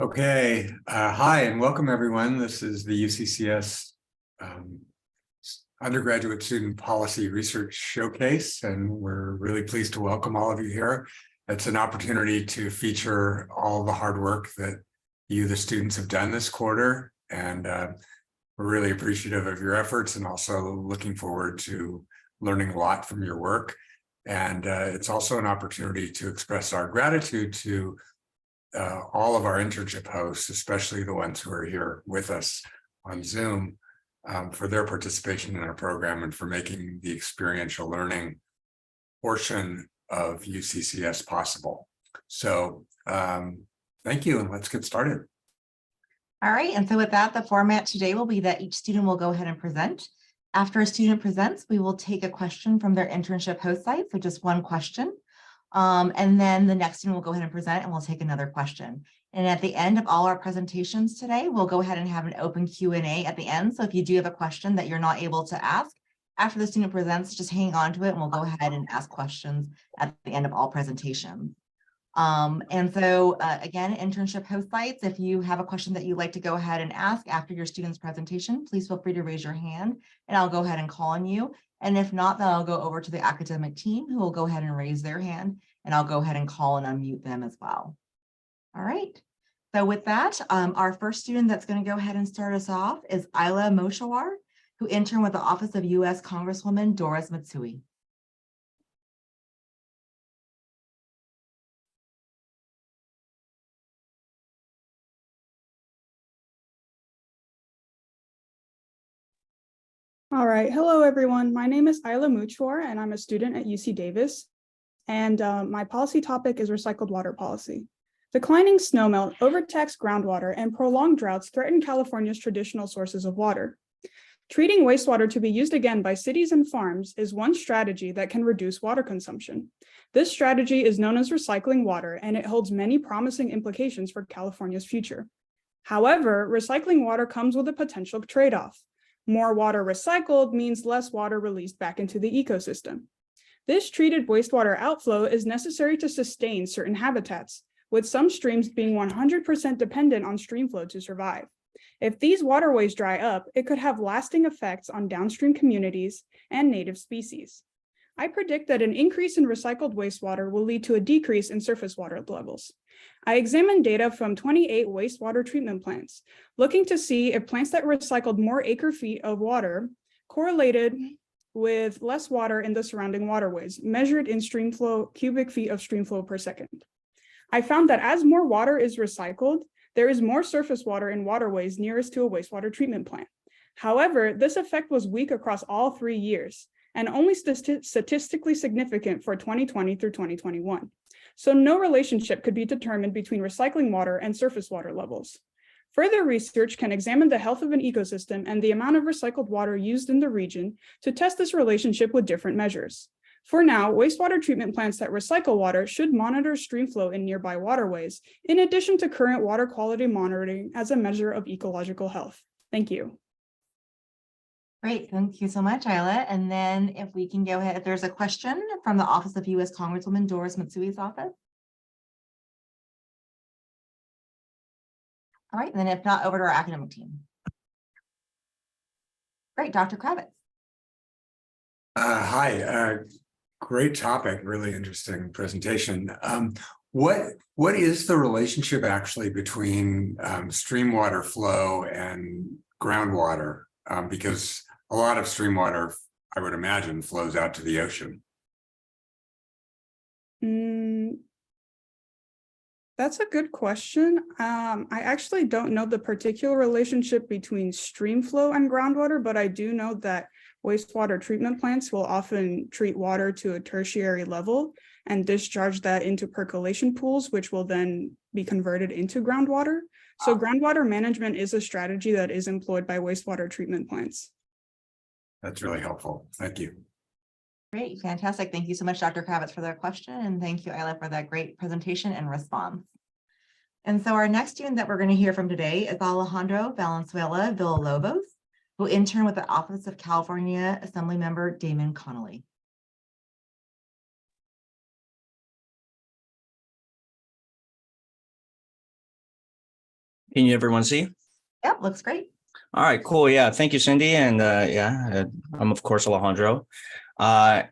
Okay, hi and welcome everyone. This is the UCCS Undergraduate Student Policy Research Showcase, and we're really pleased to welcome all of you here. It's an opportunity to feature all the hard work that you, the students, have done this quarter, and we're really appreciative of your efforts and also looking forward to learning a lot from your work. And it's also an opportunity to express our gratitude to all of our internship hosts, especially the ones who are here with us on Zoom, for their participation in our program and for making the experiential learning portion of UCCS possible. So thank you, and let's get started. All right, and so with that, the format today will be that each student will go ahead and present. After a student presents, we will take a question from their internship host site, so just one question. And then the next student will go ahead and present and we'll take another question. And at the end of all our presentations today, we'll go ahead and have an open Q&A at the end. So if you do have a question that you're not able to ask after the student presents, just hang on to it and we'll go ahead and ask questions at the end of all presentations. And so again, internship host sites, if you have a question that you'd like to go ahead and ask after your student's presentation, please feel free to raise your hand and I'll go ahead and call on you. And if not, then I'll go over to the academic team who will go ahead and raise their hand and I'll go ahead and call and unmute them as well. All right. So with that, our first student that's going to go ahead and start us off is Isla Moshawar, who interned with the Office of U.S. Congresswoman Doris Matsui. All right. Hello, everyone. My name is Isla Muchwar, and I'm a student at UC Davis. And my policy topic is recycled water policy. Declining snowmelt, overtaxed groundwater, and prolonged droughts threaten California's traditional sources of water. Treating wastewater to be used again by cities and farms is one strategy that can reduce water consumption. This strategy is known as recycling water, and it holds many promising implications for California's future. However, recycling water comes with a potential trade-off. More water recycled means less water released back into the ecosystem. This treated wastewater outflow is necessary to sustain certain habitats, with some streams being 100% dependent on streamflow to survive. If these waterways dry up, it could have lasting effects on downstream communities and native species. I predict that an increase in recycled wastewater will lead to a decrease in surface water levels. I examined data from 28 wastewater treatment plants, looking to see if plants that recycled more acre-feet of water correlated with less water in the surrounding waterways, measured in streamflow, cubic feet of streamflow per second. I found that as more water is recycled, there is more surface water in waterways nearest to a wastewater treatment plant. However, this effect was weak across all 3 years, and only statistically significant for 2020 through 2021. So no relationship could be determined between recycling water and surface water levels. Further research can examine the health of an ecosystem and the amount of recycled water used in the region to test this relationship with different measures. For now, wastewater treatment plants that recycle water should monitor streamflow in nearby waterways, in addition to current water quality monitoring as a measure of ecological health. Thank you. Great, thank you so much, Isla. And then if we can go ahead, if there's a question from the Office of U.S. Congresswoman Doris Matsui's office. All right, and then if not, over to our academic team. Great, Dr. Kravitz. Hi, great topic, really interesting presentation. What is the relationship actually between stream water flow and groundwater? Because a lot of stream water, I would imagine, flows out to the ocean. That's a good question. I actually don't know the particular relationship between stream flow and groundwater, but I do know that wastewater treatment plants will often treat water to a tertiary level and discharge that into percolation pools, which will then be converted into groundwater. So groundwater management is a strategy that is employed by wastewater treatment plants. That's really helpful. Thank you. Great, fantastic. Thank you so much, Dr. Kravitz, for that question. And thank you, Isla, for that great presentation and response. And so our next student that we're going to hear from today is Alejandro Valenzuela Villalobos, who interned with the Office of California Assemblymember Damon Connolly. Can you everyone see? Yep, looks great. All right, cool. Yeah, thank you, Cindy. And I'm of course Alejandro. And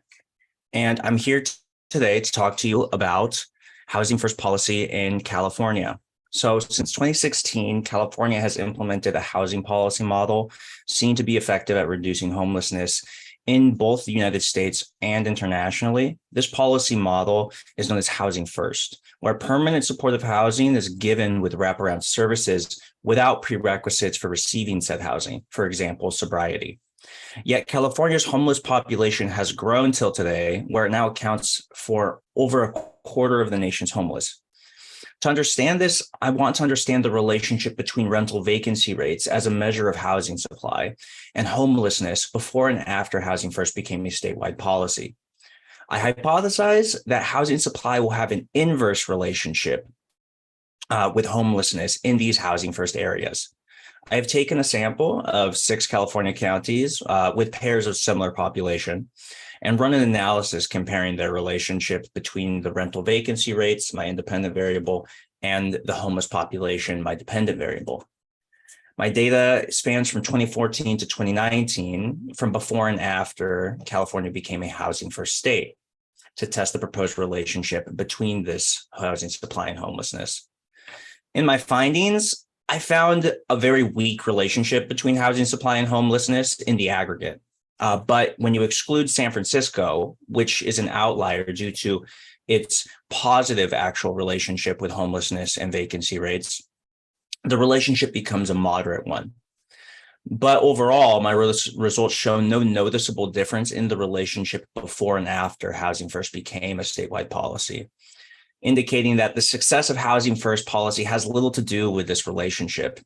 I'm here today to talk to you about housing first policy in California. So since 2016, California has implemented a housing policy model seen to be effective at reducing homelessness in both the United States and internationally. This policy model is known as housing first, where permanent supportive housing is given with wraparound services without prerequisites for receiving said housing, for example, sobriety. Yet California's homeless population has grown till today, where it now accounts for over a quarter of the nation's homeless. To understand this, I want to understand the relationship between rental vacancy rates as a measure of housing supply and homelessness before and after housing first became a statewide policy. I hypothesize that housing supply will have an inverse relationship with homelessness in these housing first areas. I have taken a sample of 6 California counties with pairs of similar population and run an analysis comparing their relationship between the rental vacancy rates, my independent variable, and the homeless population, my dependent variable. My data spans from 2014 to 2019, from before and after California became a housing first state, to test the proposed relationship between this housing supply and homelessness. In my findings, I found a very weak relationship between housing supply and homelessness in the aggregate. But when you exclude San Francisco, which is an outlier due to its positive actual relationship with homelessness and vacancy rates, the relationship becomes a moderate one. But overall, my results show no noticeable difference in the relationship before and after housing first became a statewide policy, indicating that the success of housing first policy has little to do with this relationship.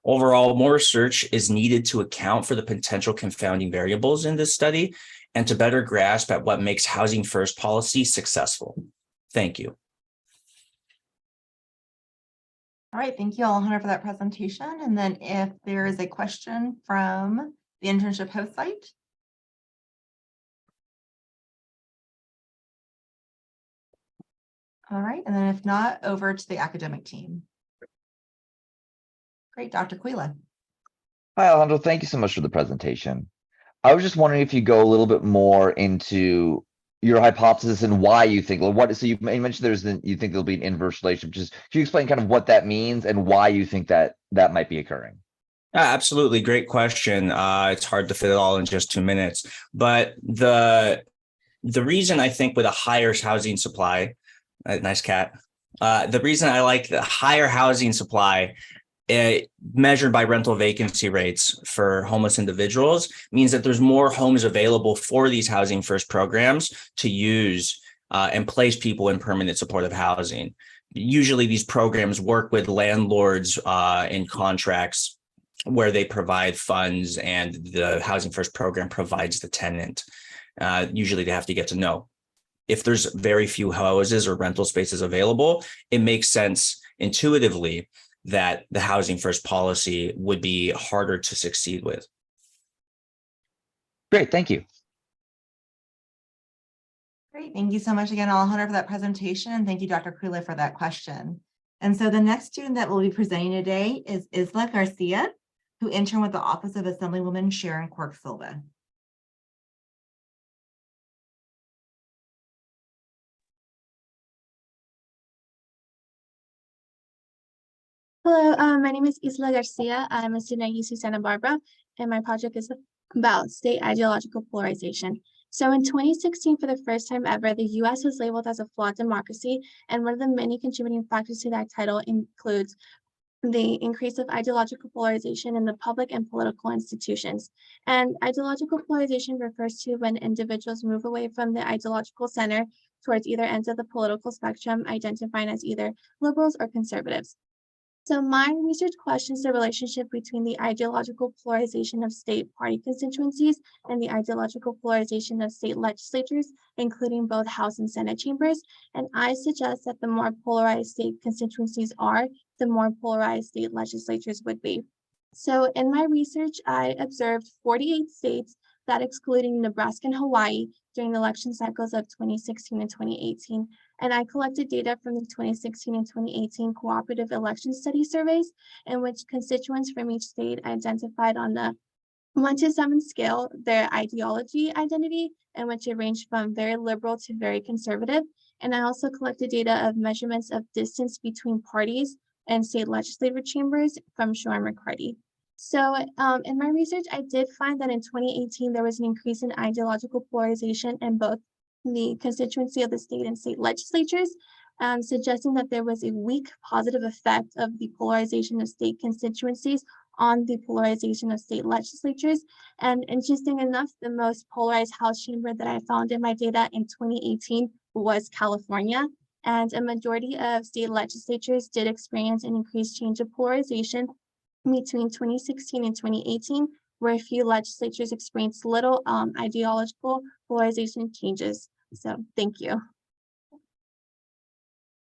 Overall, more research is needed to account for the potential confounding variables in this study and to better grasp at what makes housing first policy successful. Thank you. All right, thank you, Alejandro, for that presentation. And then if there is a question from the internship host site. All right, and then if not, over to the academic team. Great, Dr. Quila. Hi, Alejandro. Thank you so much for the presentation. I was just wondering if you go a little bit more into your hypothesis and why you think, well, what, so you mentioned you think there'll be an inverse relationship. Just can you explain kind of what that means and why you think that that might be occurring? Absolutely. Great question. It's hard to fit it all in just 2 minutes, but the reason I think with a higher housing supply, nice cat. The reason I like the higher housing supply measured by rental vacancy rates for homeless individuals means that there's more homes available for these housing first programs to use and place people in permanent supportive housing. Usually these programs work with landlords in contracts where they provide funds and the housing first program provides the tenant. Usually they have to get to know. If there's very few houses or rental spaces available, it makes sense intuitively that the housing first policy would be harder to succeed with. Great, thank you. Great, thank you so much again, Alejandro, for that presentation. And thank you, Dr. Quila, for that question. And so the next student that will be presenting today is Isla Garcia, who interned with the Office of Assemblywoman Sharon Quirk Silva. Hello, my name is Isla Garcia. I'm a student at UC Santa Barbara, and my project is about state ideological polarization. So in 2016, for the first time ever, the US was labeled as a flawed democracy, and one of the many contributing factors to that title includes the increase of ideological polarization in the public and political institutions. And ideological polarization refers to when individuals move away from the ideological center towards either ends of the political spectrum, identifying as either liberals or conservatives. So my research questions the relationship between the ideological polarization of state party constituencies and the ideological polarization of state legislatures, including both House and Senate chambers. And I suggest that the more polarized state constituencies are, the more polarized state legislatures would be. So in my research, I observed 48 states, that excluding Nebraska and Hawaii, during the election cycles of 2016 and 2018. And I collected data from the 2016 and 2018 cooperative election study surveys, in which constituents from each state identified on the 1 to 7 scale their ideology identity, in which it ranged from very liberal to very conservative. And I also collected data of measurements of distance between parties and state legislative chambers from Shore and McCarty. So in my research, I did find that in 2018, there was an increase in ideological polarization in both the constituency of the state and state legislatures, suggesting that there was a weak positive effect of the polarization of state constituencies on the polarization of state legislatures. And interesting enough, the most polarized House chamber that I found in my data in 2018 was California. And a majority of state legislatures did experience an increased change of polarization between 2016 and 2018, where a few legislatures experienced little ideological polarization changes. So thank you.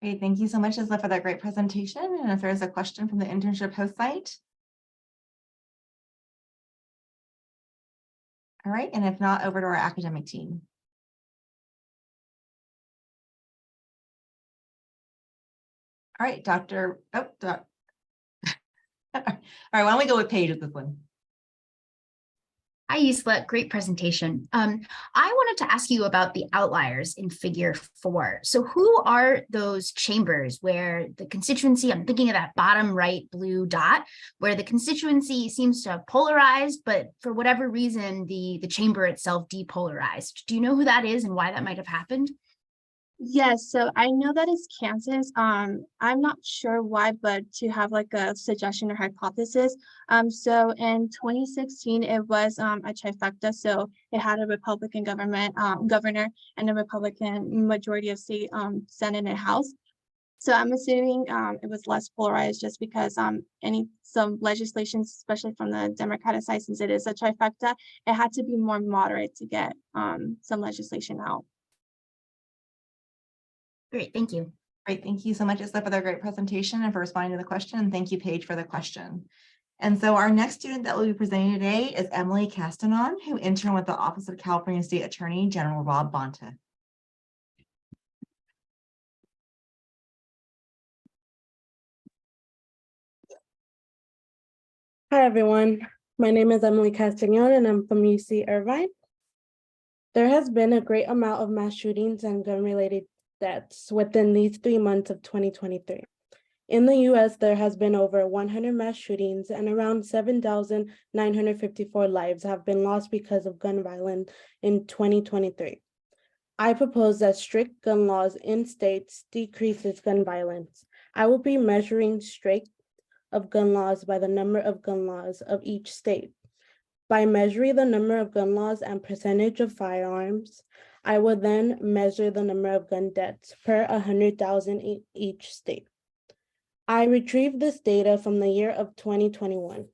Great, thank you so much, Isla, for that great presentation. And if there's a question from the internship host site. All right, and if not, over to our academic team. All right, Dr. Oh, all right, why don't we go with Paige with this one? Hi, Isla, great presentation. I wanted to ask you about the outliers in figure 4. So who are those chambers where the constituency, I'm thinking of that bottom right blue dot, where the constituency seems to have polarized, but for whatever reason, the chamber itself depolarized. Do you know who that is and why that might have happened? Yes, so I know that it's Kansas. I'm not sure why, but to have like a suggestion or hypothesis. So in 2016, it was a trifecta. So it had a Republican governor and a Republican majority of state Senate and House. So I'm assuming it was less polarized just because some legislation, especially from the Democratic side, since it is a trifecta, it had to be more moderate to get some legislation out. Great, thank you. Great, thank you so much, Isla, for that great presentation and for responding to the question. And thank you, Paige, for the question. And so our next student that will be presenting today is Emily Castanon, who interned with the Office of California State Attorney General Rob Bonta. Hi, everyone. My name is Emily Castanon, and I'm from UC Irvine. There has been a great amount of mass shootings and gun-related deaths within these 3 months of 2023. In the US, there has been over 100 mass shootings and around 7,954 lives have been lost because of gun violence in 2023. I propose that strict gun laws in states decreases gun violence. I will be measuring strength of gun laws by the number of gun laws of each state. By measuring the number of gun laws and percentage of firearms, I will then measure the number of gun deaths per 100,000 in each state. I retrieved this data from the year of 2021.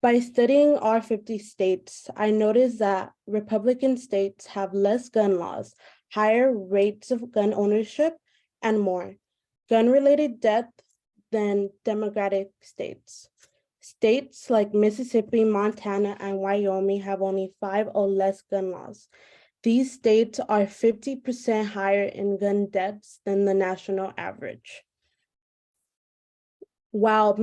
By studying our 50 states, I noticed that Republican states have less gun laws, higher rates of gun ownership, and more gun-related deaths than Democratic states. States like Mississippi, Montana, and Wyoming have only 5 or less gun laws. These states are 50% higher in gun deaths than the national average. While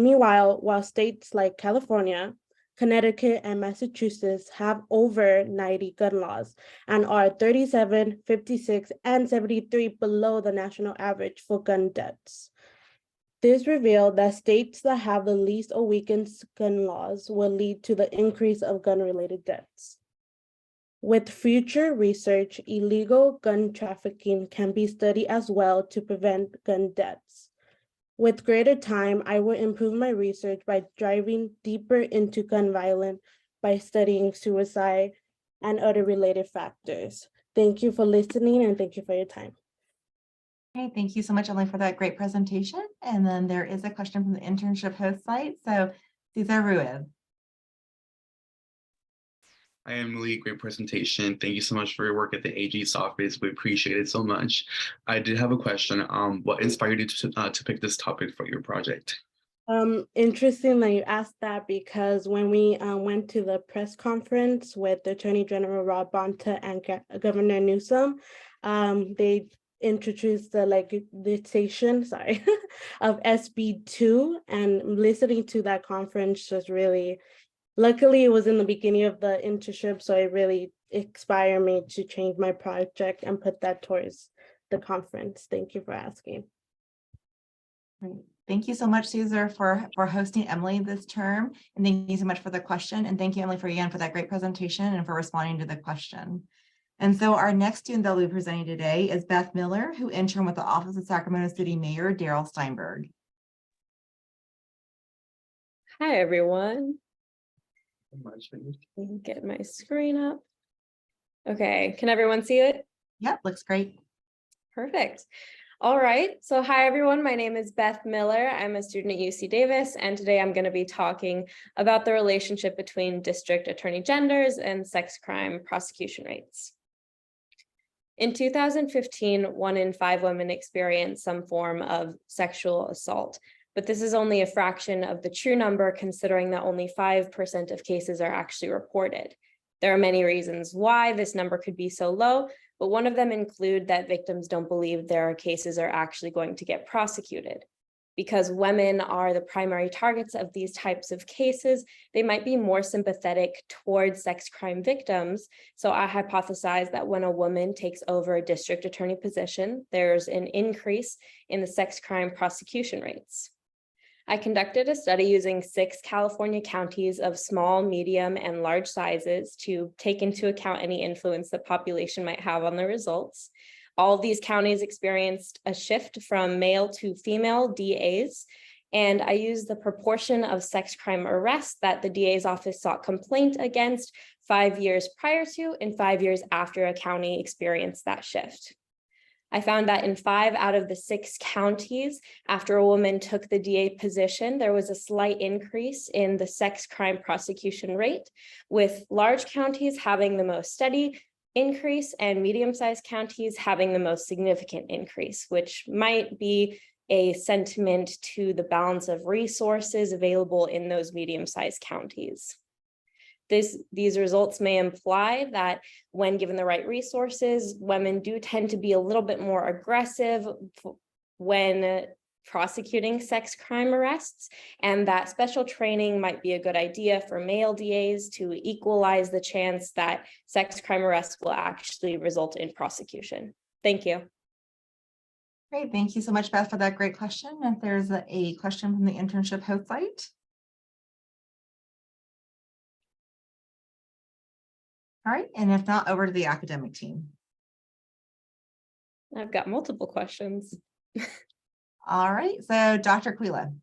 states like California, Connecticut, and Massachusetts have over 90 gun laws and are 37, 56, and 73 below the national average for gun deaths. This revealed that states that have the least or weakest gun laws will lead to the increase of gun-related deaths. With future research, illegal gun trafficking can be studied as well to prevent gun deaths. With greater time, I will improve my research by diving deeper into gun violence by studying suicide and other related factors. Thank you for listening and thank you for your time. Okay, thank you so much, Emily, for that great presentation. And then there is a question from the internship host site. So Cesar Ruiz. Hi, Emily. Great presentation. Thank you so much for your work at the AG's office. We appreciate it so much. I did have a question. What inspired you to pick this topic for your project? Interesting that you asked that because when we went to the press conference with Attorney General Rob Bonta and Governor Newsom, they introduced the legislation, sorry, of SB2, and listening to that conference was really, luckily it was in the beginning of the internship, so it really inspired me to change my project and put that towards the conference. Thank you for asking. Great. Thank you so much, Cesar, for hosting Emily this term. And thank you so much for the question. And thank you, Emily, for that great presentation and for responding to the question. And so our next student that will be presenting today is Beth Miller, who interned with the Office of Sacramento City Mayor Daryl Steinberg. Hi, everyone. Get my screen up. Okay, can everyone see it? Yep, looks great. Perfect. All right, so hi, everyone. My name is Beth Miller. I'm a student at UC Davis, and today I'm going to be talking about the relationship between district attorney genders and sex crime prosecution rates. In 2015, 1 in 5 women experienced some form of sexual assault, but this is only a fraction of the true number, considering that only 5% of cases are actually reported. There are many reasons why this number could be so low, but one of them include that victims don't believe their cases are actually going to get prosecuted. Because women are the primary targets of these types of cases, they might be more sympathetic towards sex crime victims. So I hypothesize that when a woman takes over a district attorney position, there's an increase in the sex crime prosecution rates. I conducted a study using 6 California counties of small, medium, and large sizes to take into account any influence the population might have on the results. All of these counties experienced a shift from male to female DAs, and I used the proportion of sex crime arrests that the DA's office sought complaint against 5 years prior to and 5 years after a county experienced that shift. I found that in 5 out of the 6 counties, after a woman took the DA position, there was a slight increase in the sex crime prosecution rate, with large counties having the most steady increase and medium-sized counties having the most significant increase, which might be a sentiment to the balance of resources available in those medium-sized counties. These results may imply that when given the right resources, women do tend to be a little bit more aggressive when prosecuting sex crime arrests, and that special training might be a good idea for male DAs to equalize the chance that sex crime arrests will actually result in prosecution. Thank you. Great, thank you so much, Beth, for that great question. If there's a question from the internship host site. All right, and if not, over to the academic team. I've got multiple questions. All right, so Dr. Quila.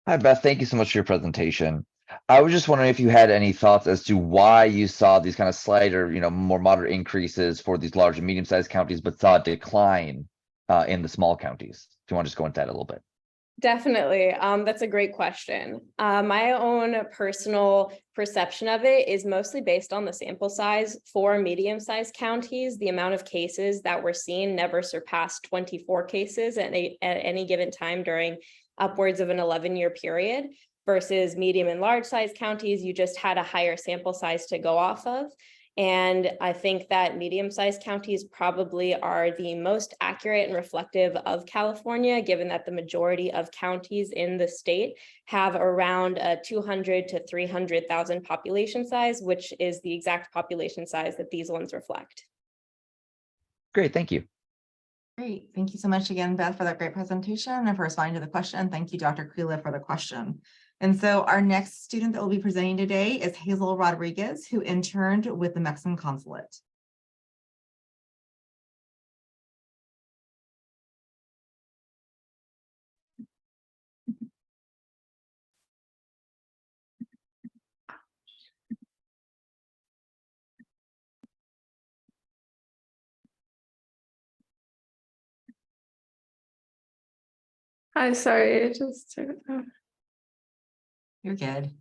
Hi, Beth. Thank you so much for your presentation. I was just wondering if you had any thoughts as to why you saw these kind of slight or, more moderate increases for these large and medium-sized counties, but saw a decline in the small counties. If you want to just go into that a little bit. Definitely. That's a great question. My own personal perception of it is mostly based on the sample size. For medium-sized counties, the amount of cases that we're seeing never surpassed 24 cases at any given time during upwards of an 11-year period, versus medium and large-sized counties, you just had a higher sample size to go off of. And I think that medium-sized counties probably are the most accurate and reflective of California, given that the majority of counties in the state have around a 200 to 300,000 population size, which is the exact population size that these ones reflect. Great, thank you. Great, thank you so much again, Beth, for that great presentation and for responding to the question. Thank you, Dr. Quila, for the question. And so our next student that will be presenting today is Hazel Rodriguez, who interned with the Mexican Consulate. Hi, sorry, it just took. You're good.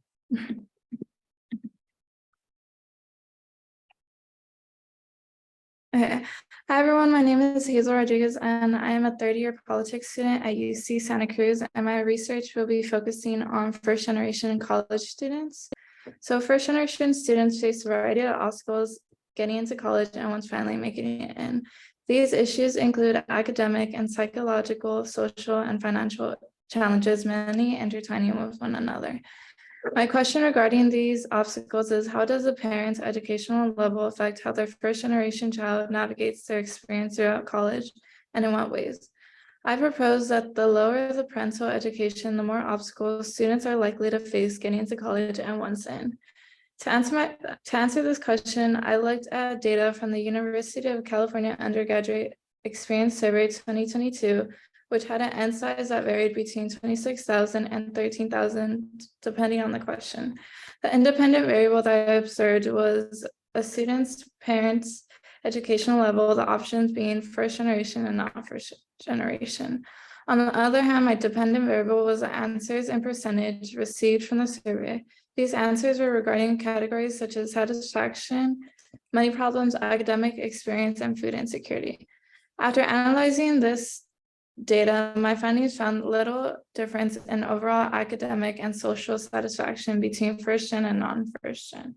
Okay. Hi, everyone. My name is Hazel Rodriguez, and I am a third-year politics student at UC Santa Cruz, and my research will be focusing on first-generation college students. So first-generation students face a variety of obstacles getting into college and once finally making it in. These issues include academic and psychological, social, and financial challenges, many intertwining with one another. My question regarding these obstacles is, how does a parent's educational level affect how their first generation child navigates their experience throughout college, and in what ways? I propose that the lower the parental education, the more obstacles students are likely to face getting into college and once in. To answer this question, I looked at data from the University of California Undergraduate Experience Survey 2022, which had an N size that varied between 26,000 and 13,000, depending on the question. The independent variable that I observed was a student's parents' educational level, the options being first generation and not first generation. On the other hand, my dependent variable was the answers and percentage received from the survey. These answers were regarding categories such as satisfaction, money problems, academic experience, and food insecurity. After analyzing this data, my findings found little difference in overall academic and social satisfaction between first gen and non-first gen.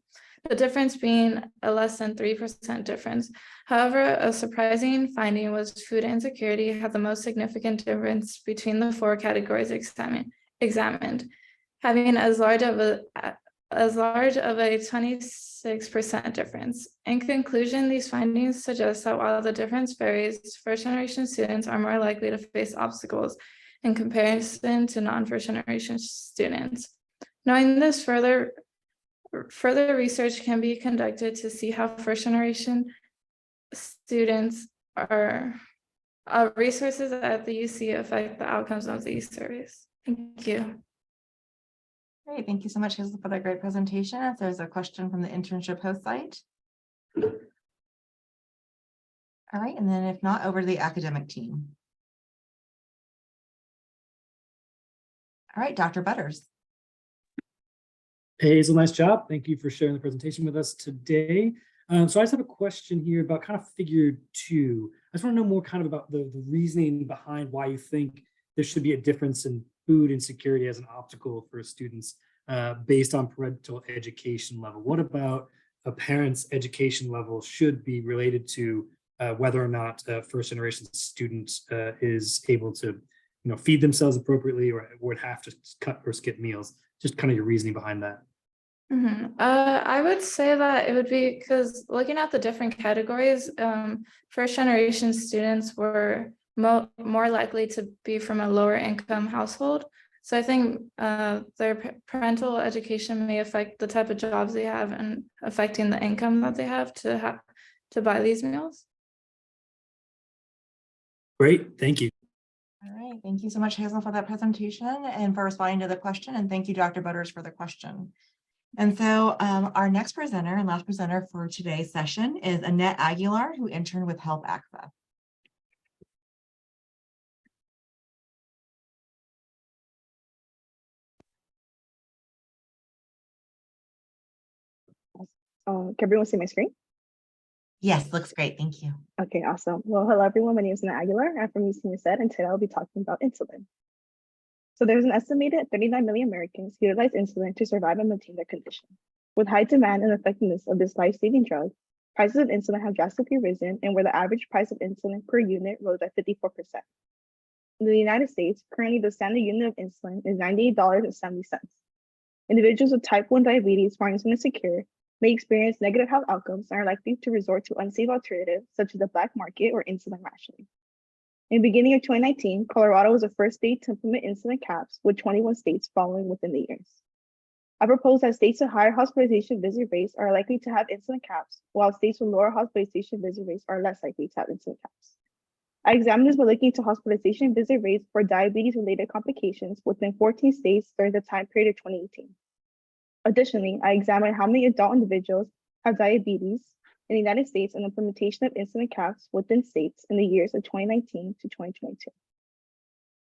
The difference being a less than 3% difference. However, a surprising finding was food insecurity had the most significant difference between the 4 categories examined, having as large of a 26% difference. In conclusion, these findings suggest that while the difference varies, first generation students are more likely to face obstacles in comparison to non-first generation students. Knowing this, further research can be conducted to see how first generation students are resources at the UC affect the outcomes of these surveys. Thank you. Great, thank you so much, Hazel, for that great presentation. If there's a question from the internship host site. All right, and then if not, over to the academic team. All right, Dr. Butters. Hey, Hazel, nice job. Thank you for sharing the presentation with us today. So I just have a question here about kind of figure 2. I just want to know more kind of about the reasoning behind why you think there should be a difference in food insecurity as an obstacle for students based on parental education level. What about a parent's education level should be related to whether or not a first generation student is able to feed themselves appropriately or would have to cut or skip meals? Just kind of your reasoning behind that. I would say that it would be because looking at the different categories, first generation students were more likely to be from a lower income household. So I think their parental education may affect the type of jobs they have and affecting the income that they have to buy these meals. Great, thank you. All right, thank you so much, Hazel, for that presentation and for responding to the question. And thank you, Dr. Butters, for the question. And so our next presenter and last presenter for today's session is Annette Aguilar, who interned with Help Access. Can everyone see my screen? Yes, looks great. Thank you. Okay, awesome. Well, hello, everyone. My name is Annette Aguilar. I'm from UCCS, and today I'll be talking about insulin. So there's an estimated 39 million Americans who utilize insulin to survive and maintain their condition. With high demand and effectiveness of this life-saving drug, prices of insulin have drastically risen, and where the average price of insulin per unit rose by 54%. In the United States, currently the standard unit of insulin is $98.70. Individuals with type 1 diabetes who are insulin insecure may experience negative health outcomes and are likely to resort to unsafe alternatives such as the black market or insulin rationing. In the beginning of 2019, Colorado was the first state to implement insulin caps, with 21 states following within the years. I propose that states with higher hospitalization visit rates are likely to have insulin caps, while states with lower hospitalization visit rates are less likely to have insulin caps. I examined this by looking into hospitalization visit rates for diabetes-related complications within 14 states during the time period of 2018. Additionally, I examined how many adult individuals have diabetes in the United States and implementation of insulin caps within states in the years of 2019 to 2022.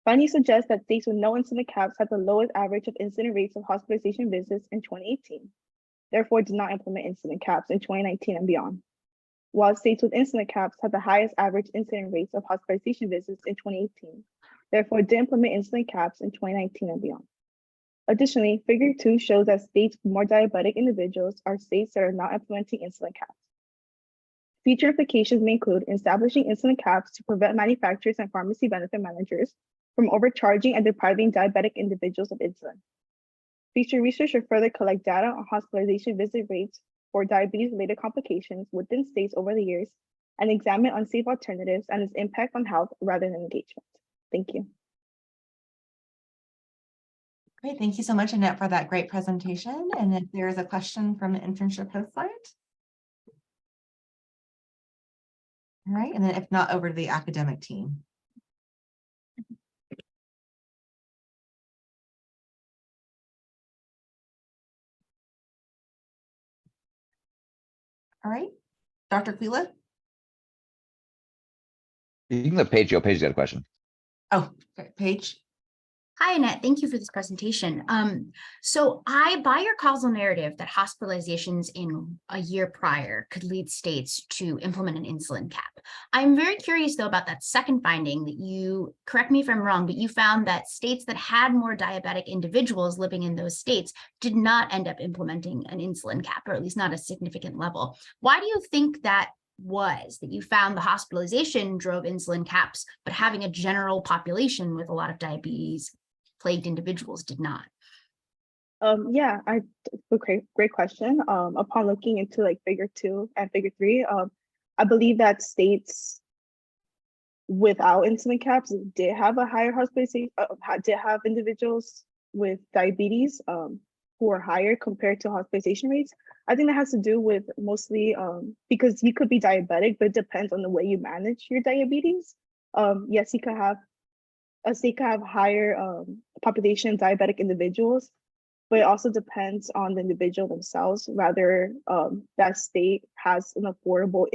Findings suggest that states with no insulin caps had the lowest average of incident rates of hospitalization visits in 2018, therefore did not implement insulin caps in 2019 and beyond, while states with insulin caps had the highest average incident rates of hospitalization visits in 2018, therefore did implement insulin caps in 2019 and beyond. Additionally, figure 2 shows that states with more diabetic individuals are states that are not implementing insulin caps. Future implications may include establishing insulin caps to prevent manufacturers and pharmacy benefit managers from overcharging and depriving diabetic individuals of insulin. Future research should further collect data on hospitalization visit rates for diabetes-related complications within states over the years and examine unsafe alternatives and its impact on health rather than engagement. Thank you. Great, thank you so much, Annette, for that great presentation. And if there is a question from the internship host site. All right, and then if not, over to the academic team. All right, Dr. Quila. You can let Paige go. Paige's got a question. Oh, Paige. Hi, Annette. Thank you for this presentation. So I buy your causal narrative that hospitalizations in a year prior could lead states to implement an insulin cap. I'm very curious, though, about that second finding that you, correct me if I'm wrong, but you found that states that had more diabetic individuals living in those states did not end up implementing an insulin cap, or at least not a significant level. Why do you think that was, that you found the hospitalization drove insulin caps, but having a general population with a lot of diabetes plagued individuals did not? Yeah, great question. Upon looking into like figure 2 and figure 3, I believe that states without insulin caps did have a higher hospitalization, did have individuals with diabetes who are higher compared to hospitalization rates. I think that has to do with mostly because you could be diabetic, but it depends on the way you manage your diabetes. Yes, you could have a state could have higher population diabetic individuals, but it also depends on the individual themselves, whether that state has an affordable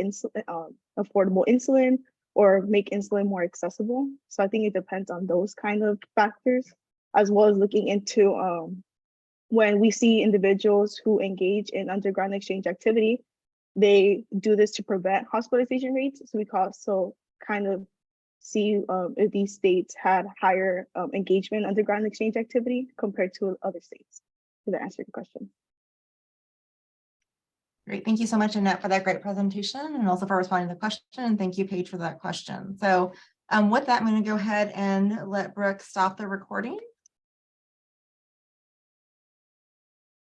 insulin or make insulin more accessible. So I think it depends on those kind of factors, as well as looking into when we see individuals who engage in underground exchange activity, they do this to prevent hospitalization rates. So we also kind of see if these states had higher engagement in underground exchange activity compared to other states. Did that answer your question? Great, thank you so much, Annette, for that great presentation and also for responding to the question. And thank you, Paige, for that question. So with that, I'm going to go ahead and let Brooke stop the recording.